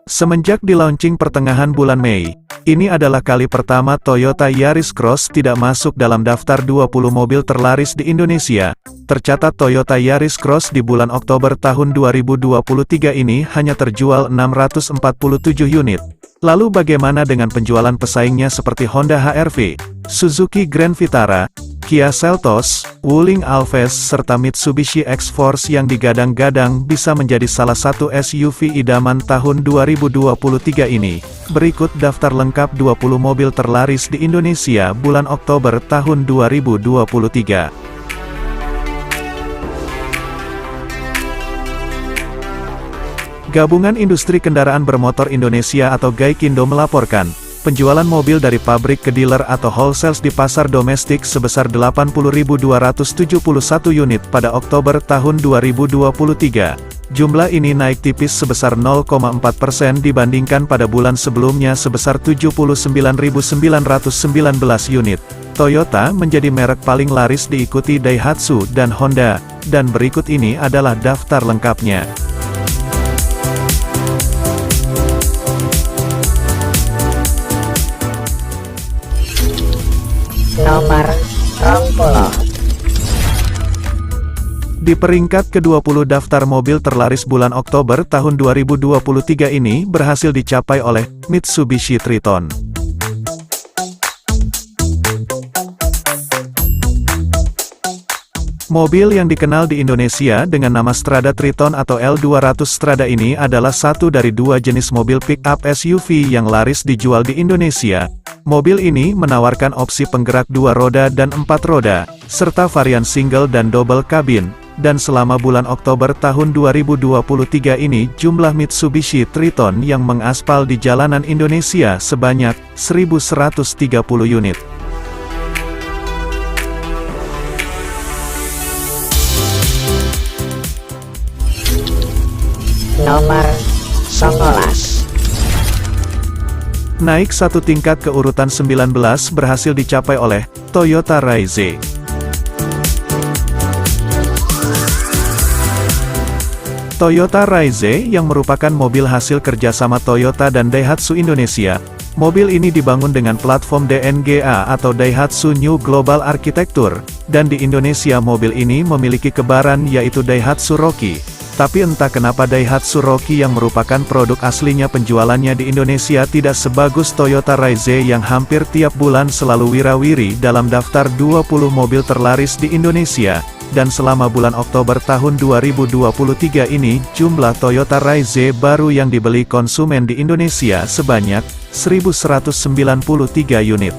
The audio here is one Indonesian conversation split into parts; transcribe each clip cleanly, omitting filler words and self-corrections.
Semenjak di-launching pertengahan bulan Mei, ini adalah kali pertama Toyota Yaris Cross tidak masuk dalam daftar 20 mobil terlaris di Indonesia. Tercatat Toyota Yaris Cross di bulan Oktober tahun 2023 ini hanya terjual 647 unit. Lalu bagaimana dengan penjualan pesaingnya seperti Honda HR-V, Suzuki Grand Vitara, Kia Seltos, Wuling Alphard serta Mitsubishi X-Force yang digadang-gadang bisa menjadi salah satu SUV idaman tahun 2023 ini. Berikut daftar lengkap 20 mobil terlaris di Indonesia bulan Oktober tahun 2023. Gabungan Industri Kendaraan Bermotor Indonesia atau GAIKINDO melaporkan, penjualan mobil dari pabrik ke dealer atau wholesale di pasar domestik sebesar 80.271 unit pada Oktober tahun 2023. Jumlah ini naik tipis sebesar 0,4% dibandingkan pada bulan sebelumnya sebesar 79.919 unit. Toyota menjadi merek paling laris diikuti Daihatsu dan Honda, dan berikut ini adalah daftar lengkapnya. Nomor 20. Di peringkat ke-20 daftar mobil terlaris bulan Oktober tahun 2023 ini berhasil dicapai oleh Mitsubishi Triton. Mobil yang dikenal di Indonesia dengan nama Strada Triton atau L200 Strada ini adalah satu dari dua jenis mobil pick-up SUV yang laris dijual di Indonesia. Mobil ini menawarkan opsi penggerak 2 roda dan 4 roda, serta varian single dan double kabin, dan selama bulan Oktober tahun 2023 ini jumlah Mitsubishi Triton yang mengaspal di jalanan Indonesia sebanyak 1.130 unit. Nomor 19. Naik satu tingkat ke urutan 19 berhasil dicapai oleh Toyota Raize. Toyota Raize yang merupakan mobil hasil kerjasama Toyota dan Daihatsu Indonesia. Mobil ini dibangun dengan platform DNGA atau Daihatsu New Global Architecture, dan di Indonesia mobil ini memiliki kebaran yaitu Daihatsu Rocky. Tapi entah kenapa Daihatsu Rocky yang merupakan produk aslinya penjualannya di Indonesia tidak sebagus Toyota Raize yang hampir tiap bulan selalu wira-wiri dalam daftar 20 mobil terlaris di Indonesia. Dan selama bulan Oktober tahun 2023 ini, jumlah Toyota Raize baru yang dibeli konsumen di Indonesia sebanyak 1.193 unit.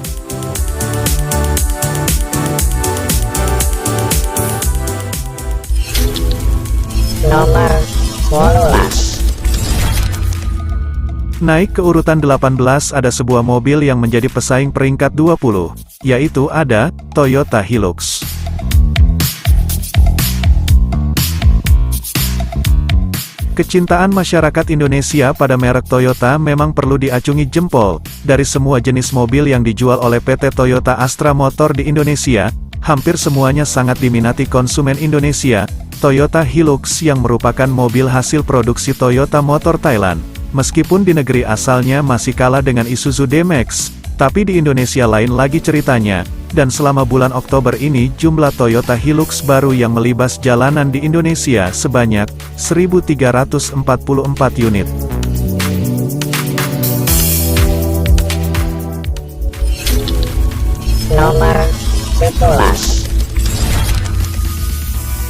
Nomor 18. Naik ke urutan 18 ada sebuah mobil yang menjadi pesaing peringkat 20, yaitu ada Toyota Hilux. Kecintaan masyarakat Indonesia pada merek Toyota memang perlu diacungi jempol. Dari semua jenis mobil yang dijual oleh PT Toyota Astra Motor di Indonesia, hampir semuanya sangat diminati konsumen Indonesia. Toyota Hilux yang merupakan mobil hasil produksi Toyota Motor Thailand. Meskipun di negeri asalnya masih kalah dengan Isuzu D-Max, tapi di Indonesia lain lagi ceritanya. Dan selama bulan Oktober ini jumlah Toyota Hilux baru yang melibas jalanan di Indonesia sebanyak 1.344 unit. Nomor 17.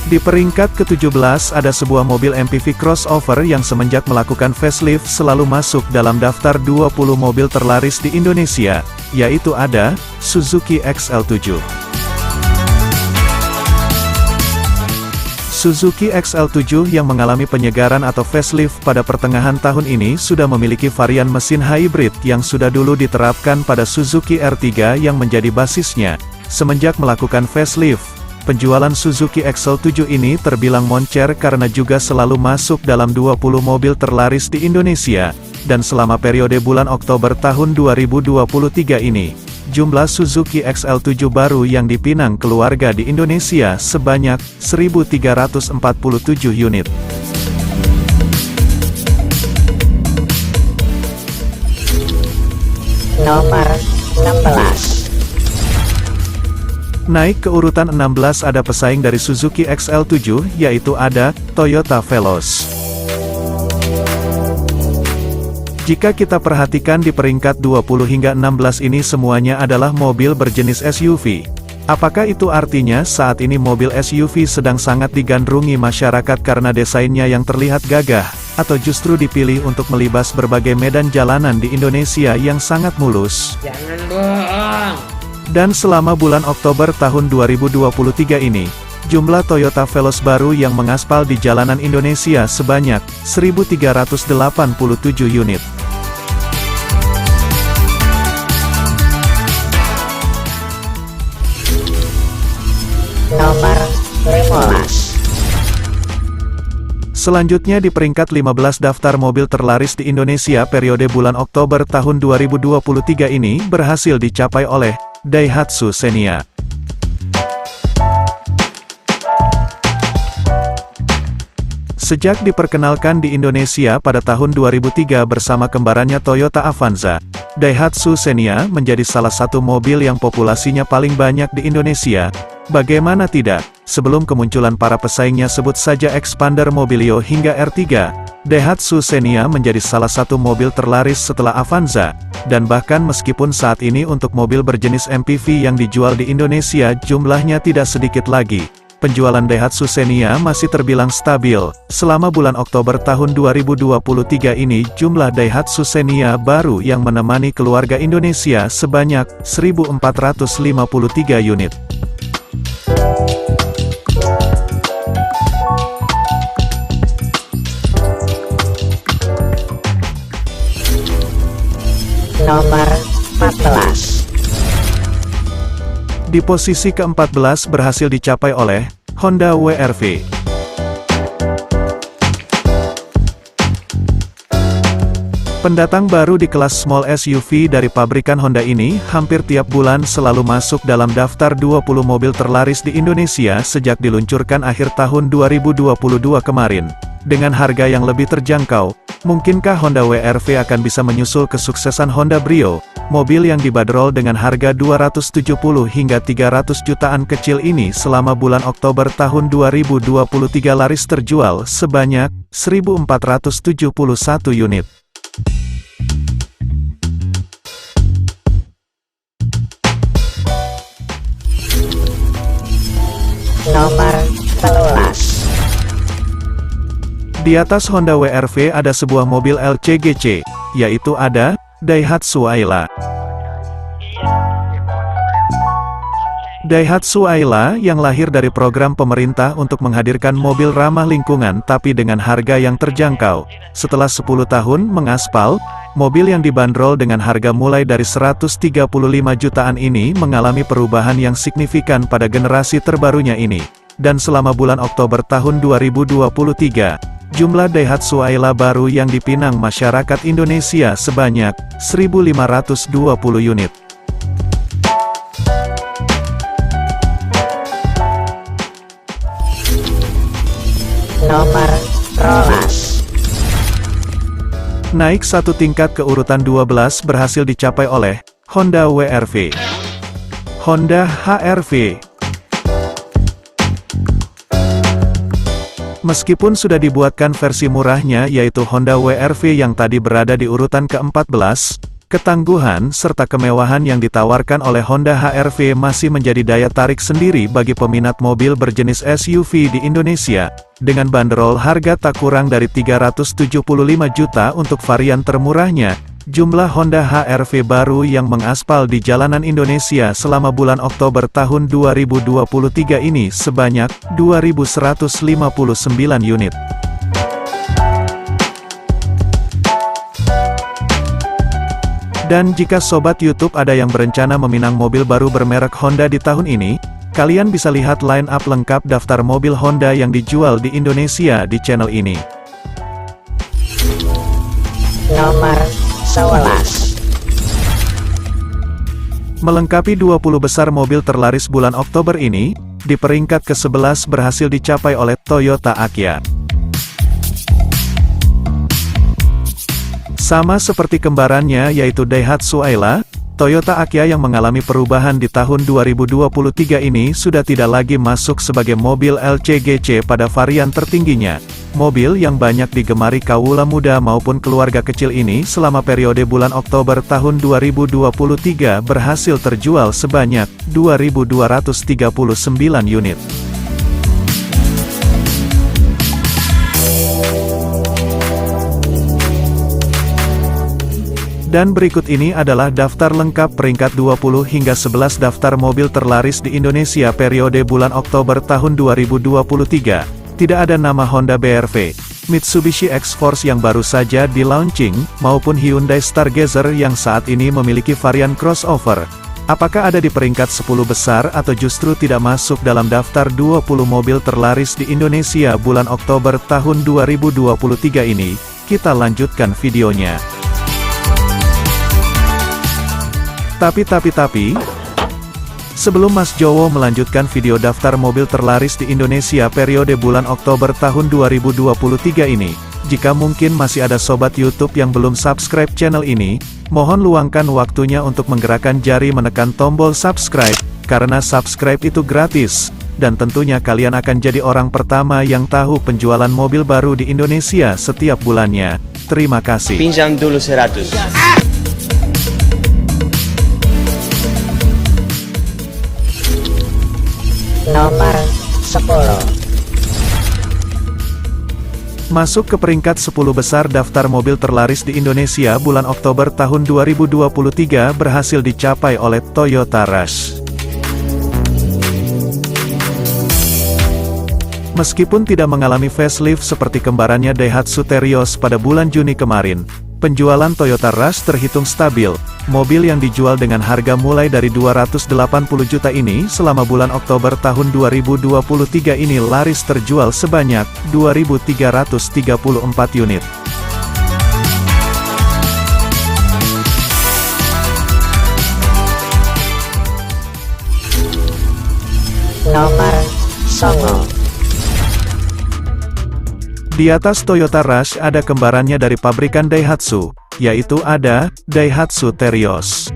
Di peringkat ke-17 ada sebuah mobil MPV crossover yang semenjak melakukan facelift selalu masuk dalam daftar 20 mobil terlaris di Indonesia, yaitu ada Suzuki XL7. Suzuki XL7 yang mengalami penyegaran atau facelift pada pertengahan tahun ini sudah memiliki varian mesin hybrid yang sudah dulu diterapkan pada Suzuki R3 yang menjadi basisnya. Semenjak melakukan facelift, penjualan Suzuki XL7 ini terbilang moncer karena juga selalu masuk dalam 20 mobil terlaris di Indonesia, dan selama periode bulan Oktober tahun 2023 ini, jumlah Suzuki XL7 baru yang dipinang keluarga di Indonesia sebanyak 1.347 unit. Nomor 16. Naik ke urutan 16 ada pesaing dari Suzuki XL7, yaitu ada Toyota Veloz. Jika kita perhatikan di peringkat 20 hingga 16 ini semuanya adalah mobil berjenis SUV. Apakah itu artinya saat ini mobil SUV sedang sangat digandrungi masyarakat karena desainnya yang terlihat gagah, atau justru dipilih untuk melibas berbagai medan jalanan di Indonesia yang sangat mulus? Jangan bohong. Dan selama bulan Oktober tahun 2023 ini, jumlah Toyota Veloz baru yang mengaspal di jalanan Indonesia sebanyak 1.387 unit. Nomor 15. Selanjutnya di peringkat 15 daftar mobil terlaris di Indonesia periode bulan Oktober tahun 2023 ini berhasil dicapai oleh Daihatsu Xenia. Sejak diperkenalkan di Indonesia pada tahun 2003 bersama kembarannya Toyota Avanza, Daihatsu Xenia menjadi salah satu mobil yang populasinya paling banyak di Indonesia. Bagaimana tidak, sebelum kemunculan para pesaingnya sebut saja Xpander Mobilio hingga R3, Daihatsu Xenia menjadi salah satu mobil terlaris setelah Avanza, dan bahkan meskipun saat ini untuk mobil berjenis MPV yang dijual di Indonesia jumlahnya tidak sedikit lagi, penjualan Daihatsu Xenia masih terbilang stabil. Selama bulan Oktober tahun 2023 ini jumlah Daihatsu Xenia baru yang menemani keluarga Indonesia sebanyak 1.453 unit. Nomor 14. Di posisi ke-14 berhasil dicapai oleh Honda WR-V. Pendatang baru di kelas small SUV dari pabrikan Honda ini hampir tiap bulan selalu masuk dalam daftar 20 mobil terlaris di Indonesia sejak diluncurkan akhir tahun 2022 kemarin. Dengan harga yang lebih terjangkau, mungkinkah Honda WR-V akan bisa menyusul kesuksesan Honda Brio? Mobil yang dibanderol dengan harga 270 hingga 300 jutaan kecil ini selama bulan Oktober tahun 2023 laris terjual sebanyak 1.471 unit. Nomor 13. Di atas Honda WR-V ada sebuah mobil LCGC, yaitu ada Daihatsu Ayla. Daihatsu Ayla yang lahir dari program pemerintah untuk menghadirkan mobil ramah lingkungan tapi dengan harga yang terjangkau. Setelah 10 tahun mengaspal, mobil yang dibanderol dengan harga mulai dari 135 jutaan ini mengalami perubahan yang signifikan pada generasi terbarunya ini. Dan selama bulan Oktober tahun 2023, jumlah Daihatsu Ayla baru yang dipinang masyarakat Indonesia sebanyak 1.520 unit. Nomor 12. Naik satu tingkat ke urutan 12 berhasil dicapai oleh Honda WR-V. Honda HR-V. Meskipun sudah dibuatkan versi murahnya yaitu Honda WR-V yang tadi berada di urutan ke-14, ketangguhan serta kemewahan yang ditawarkan oleh Honda HR-V masih menjadi daya tarik sendiri bagi peminat mobil berjenis SUV di Indonesia. Dengan banderol harga tak kurang dari 375 juta untuk varian termurahnya, jumlah Honda HR-V baru yang mengaspal di jalanan Indonesia selama bulan Oktober tahun 2023 ini sebanyak 2.159 unit. Dan jika Sobat YouTube ada yang berencana meminang mobil baru bermerek Honda di tahun ini, kalian bisa lihat line up lengkap daftar mobil Honda yang dijual di Indonesia di channel ini. Nomor 11. Melengkapi 20 besar mobil terlaris bulan Oktober ini, di peringkat ke-11 berhasil dicapai oleh Toyota Agya. Sama seperti kembarannya yaitu Daihatsu Ayla, Toyota Aquia yang mengalami perubahan di tahun 2023 ini sudah tidak lagi masuk sebagai mobil LCGC pada varian tertingginya. Mobil yang banyak digemari kaula muda maupun keluarga kecil ini selama periode bulan Oktober tahun 2023 berhasil terjual sebanyak 2.239 unit. Dan berikut ini adalah daftar lengkap peringkat 20 hingga 11 daftar mobil terlaris di Indonesia periode bulan Oktober tahun 2023. Tidak ada nama Honda BR-V, Mitsubishi X-Force yang baru saja di-launching, maupun Hyundai Stargazer yang saat ini memiliki varian crossover. Apakah ada di peringkat 10 besar atau justru tidak masuk dalam daftar 20 mobil terlaris di Indonesia bulan Oktober tahun 2023 ini? Kita lanjutkan videonya. Tapi, sebelum Mas Jowo melanjutkan video daftar mobil terlaris di Indonesia periode bulan Oktober tahun 2023 ini, jika mungkin masih ada sobat YouTube yang belum subscribe channel ini, mohon luangkan waktunya untuk menggerakkan jari menekan tombol subscribe, karena subscribe itu gratis, dan tentunya kalian akan jadi orang pertama yang tahu penjualan mobil baru di Indonesia setiap bulannya. Terima kasih. Pinjam dulu 100. Nomor 10. Masuk ke peringkat 10 besar daftar mobil terlaris di Indonesia bulan Oktober tahun 2023 berhasil dicapai oleh Toyota Rush. Meskipun tidak mengalami facelift seperti kembarannya Daihatsu Terios pada bulan Juni kemarin, penjualan Toyota Rush terhitung stabil. Mobil yang dijual dengan harga mulai dari 280 juta ini selama bulan Oktober tahun 2023 ini laris terjual sebanyak 2.334 unit. Nomor 9. Di atas Toyota Rush ada kembarannya dari pabrikan Daihatsu, yaitu ada Daihatsu Terios.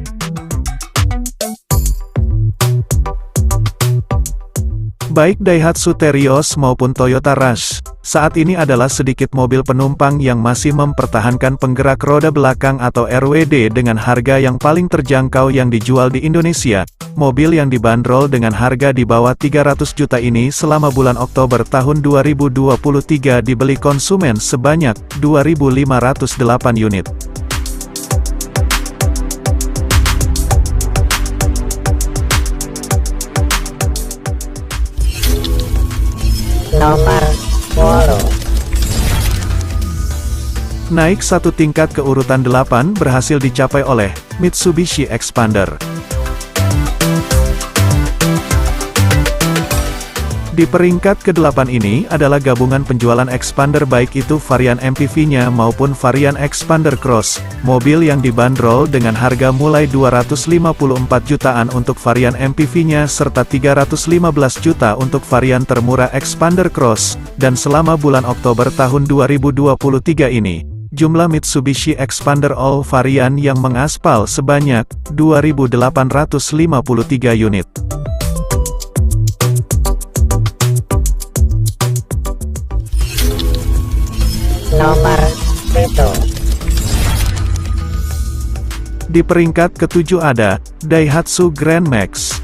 Baik Daihatsu Terios maupun Toyota Rush, saat ini adalah sedikit mobil penumpang yang masih mempertahankan penggerak roda belakang atau RWD dengan harga yang paling terjangkau yang dijual di Indonesia. Mobil yang dibanderol dengan harga di bawah 300 juta ini selama bulan Oktober tahun 2023 dibeli konsumen sebanyak 2.508 unit. Nomor 10. Naik satu tingkat ke urutan 8 berhasil dicapai oleh Mitsubishi Xpander. Di peringkat ke-8 ini adalah gabungan penjualan Xpander baik itu varian MPV-nya maupun varian Xpander Cross. Mobil yang dibanderol dengan harga mulai 254 jutaan untuk varian MPV-nya serta 315 juta untuk varian termurah Xpander Cross. Dan selama bulan Oktober tahun 2023 ini, jumlah Mitsubishi Xpander all varian yang mengaspal sebanyak 2.853 unit. Nomor 7. Di peringkat ke-7 ada Daihatsu Grand Max.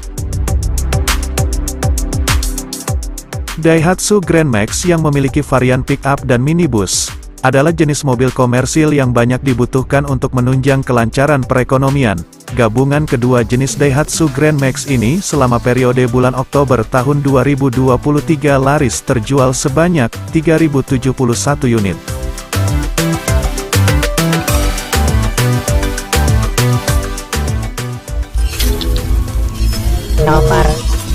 Daihatsu Grand Max yang memiliki varian pick-up dan minibus, adalah jenis mobil komersil yang banyak dibutuhkan untuk menunjang kelancaran perekonomian. Gabungan kedua jenis Daihatsu Grand Max ini selama periode bulan Oktober tahun 2023 laris terjual sebanyak 3.071 unit. Nomor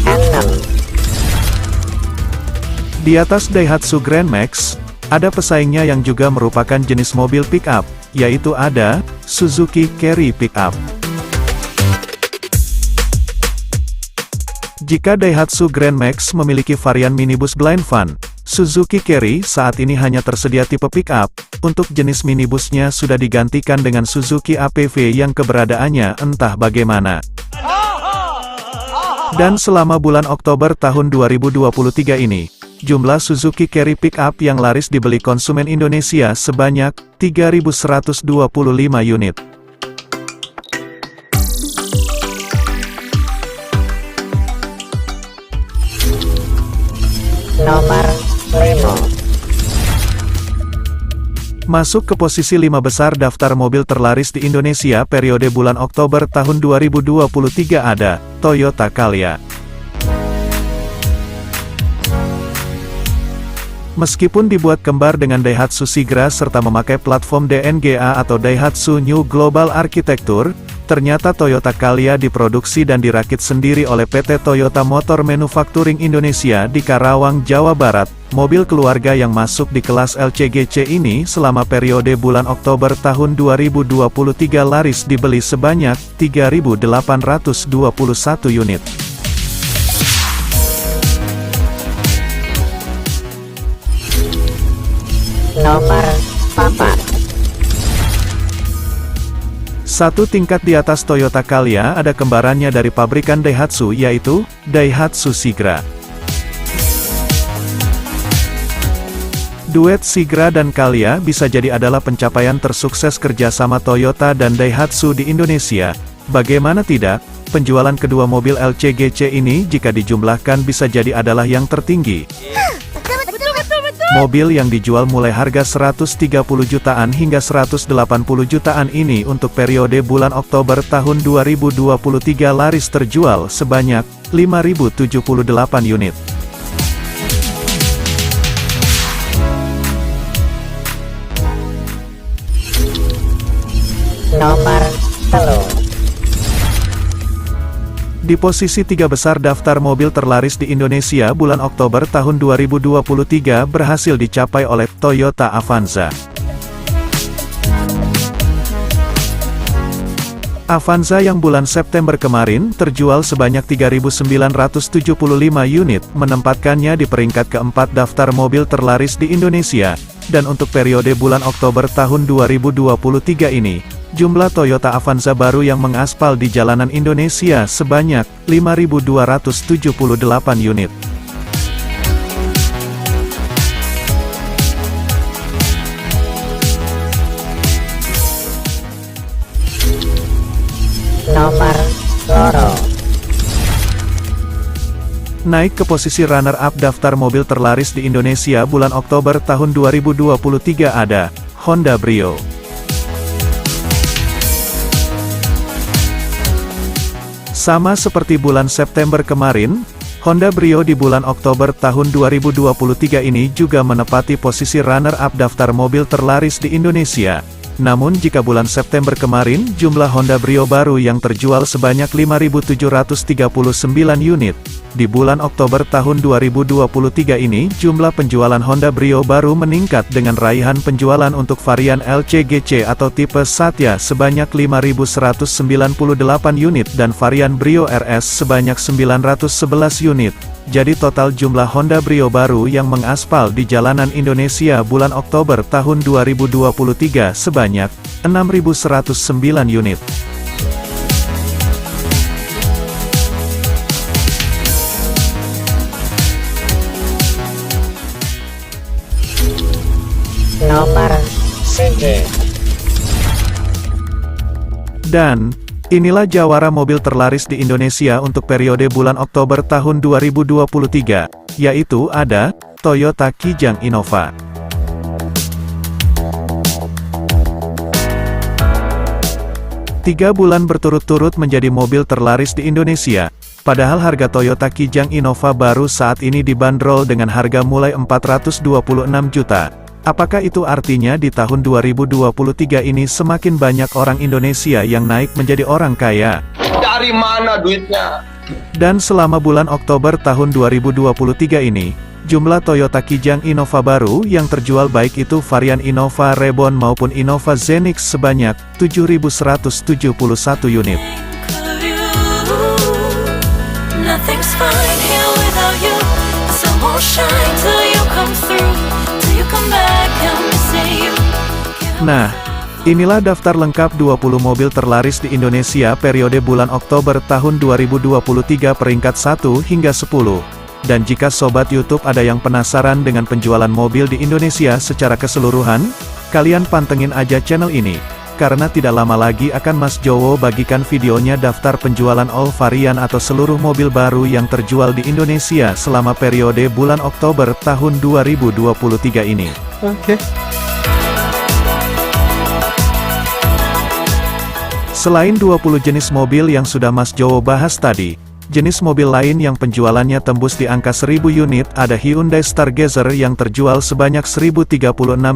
6. Di atas Daihatsu Grand Max, ada pesaingnya yang juga merupakan jenis mobil pick-up, yaitu ada Suzuki Carry Pick-up. Jika Daihatsu Grand Max memiliki varian minibus blind van, Suzuki Carry saat ini hanya tersedia tipe pick-up, untuk jenis minibusnya sudah digantikan dengan Suzuki APV yang keberadaannya entah bagaimana. Dan selama bulan Oktober tahun 2023 ini, jumlah Suzuki Carry pick-up yang laris dibeli konsumen Indonesia sebanyak 3.125 unit. Nomor 5. Masuk ke posisi 5 besar daftar mobil terlaris di Indonesia periode bulan Oktober tahun 2023 ada Toyota Calya. Meskipun dibuat kembar dengan Daihatsu Sigra serta memakai platform DNGA atau Daihatsu New Global Architecture, ternyata Toyota Calya diproduksi dan dirakit sendiri oleh PT Toyota Motor Manufacturing Indonesia di Karawang, Jawa Barat. Mobil keluarga yang masuk di kelas LCGC ini selama periode bulan Oktober tahun 2023 laris dibeli sebanyak 3.821 unit. Nomor 4. Satu tingkat di atas Toyota Calya ada kembarannya dari pabrikan Daihatsu yaitu Daihatsu Sigra. Duet Sigra dan Calya bisa jadi adalah pencapaian tersukses kerjasama Toyota dan Daihatsu di Indonesia. Bagaimana tidak, penjualan kedua mobil LCGC ini jika dijumlahkan bisa jadi adalah yang tertinggi. Mobil yang dijual mulai harga 130 jutaan hingga 180 jutaan ini untuk periode bulan Oktober tahun 2023 laris terjual sebanyak 5.078 unit. Nomor 3. Di posisi 3 besar daftar mobil terlaris di Indonesia bulan Oktober tahun 2023 berhasil dicapai oleh Toyota Avanza. Avanza yang bulan September kemarin terjual sebanyak 3.975 unit, menempatkannya di peringkat keempat daftar mobil terlaris di Indonesia, dan untuk periode bulan Oktober tahun 2023 ini, jumlah Toyota Avanza baru yang mengaspal di jalanan Indonesia sebanyak 5.278 unit. Nomor 2. Naik ke posisi runner-up daftar mobil terlaris di Indonesia bulan Oktober tahun 2023 ada Honda Brio. Sama seperti bulan September kemarin, Honda Brio di bulan Oktober tahun 2023 ini juga menepati posisi runner-up daftar mobil terlaris di Indonesia. Namun jika bulan September kemarin, jumlah Honda Brio baru yang terjual sebanyak 5.739 unit. Di bulan Oktober tahun 2023 ini, jumlah penjualan Honda Brio baru meningkat dengan raihan penjualan untuk varian LCGC atau tipe Satya sebanyak 5.198 unit dan varian Brio RS sebanyak 911 unit. Jadi total jumlah Honda Brio baru yang mengaspal di jalanan Indonesia bulan Oktober tahun 2023 sebanyak 6.109 unit. Nomor 3. Dan inilah jawara mobil terlaris di Indonesia untuk periode bulan Oktober tahun 2023, yaitu ada Toyota Kijang Innova. Tiga bulan berturut-turut menjadi mobil terlaris di Indonesia, padahal harga Toyota Kijang Innova baru saat ini dibanderol dengan harga mulai 426 juta. Apakah itu artinya di tahun 2023 ini semakin banyak orang Indonesia yang naik menjadi orang kaya? Dari mana duitnya? Dan selama bulan Oktober tahun 2023 ini, jumlah Toyota Kijang Innova baru yang terjual baik itu varian Innova Reborn maupun Innova Zenix sebanyak 7.171 unit. Nothing's fine here without you. So won't shine till you come through, till you come back, I'm missing you. Nah, inilah daftar lengkap 20 mobil terlaris di Indonesia periode bulan Oktober tahun 2023 peringkat 1 hingga 10. Dan jika Sobat YouTube ada yang penasaran dengan penjualan mobil di Indonesia secara keseluruhan, kalian pantengin aja channel ini. Karena tidak lama lagi akan Mas Jowo bagikan videonya daftar penjualan all varian atau seluruh mobil baru yang terjual di Indonesia selama periode bulan Oktober tahun 2023 ini. Oke. Selain 20 jenis mobil yang sudah Mas Jowo bahas tadi, jenis mobil lain yang penjualannya tembus di angka 1000 unit ada Hyundai Stargazer yang terjual sebanyak 1036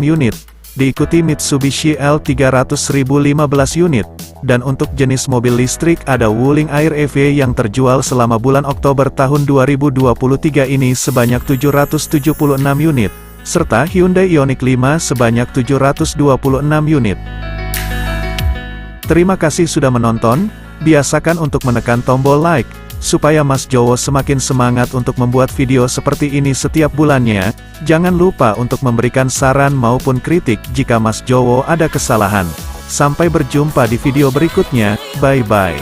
unit, diikuti Mitsubishi L300 1015 unit, dan untuk jenis mobil listrik ada Wuling Air EV yang terjual selama bulan Oktober tahun 2023 ini sebanyak 776 unit, serta Hyundai Ioniq 5 sebanyak 726 unit. Terima kasih sudah menonton, biasakan untuk menekan tombol like, supaya Mas Jowo semakin semangat untuk membuat video seperti ini setiap bulannya. Jangan lupa untuk memberikan saran maupun kritik jika Mas Jowo ada kesalahan. Sampai berjumpa di video berikutnya, bye-bye.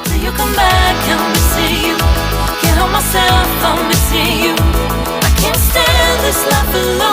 Till you come back, I'm missing you. Can't help myself, I'm missing you. I can't stand this life alone.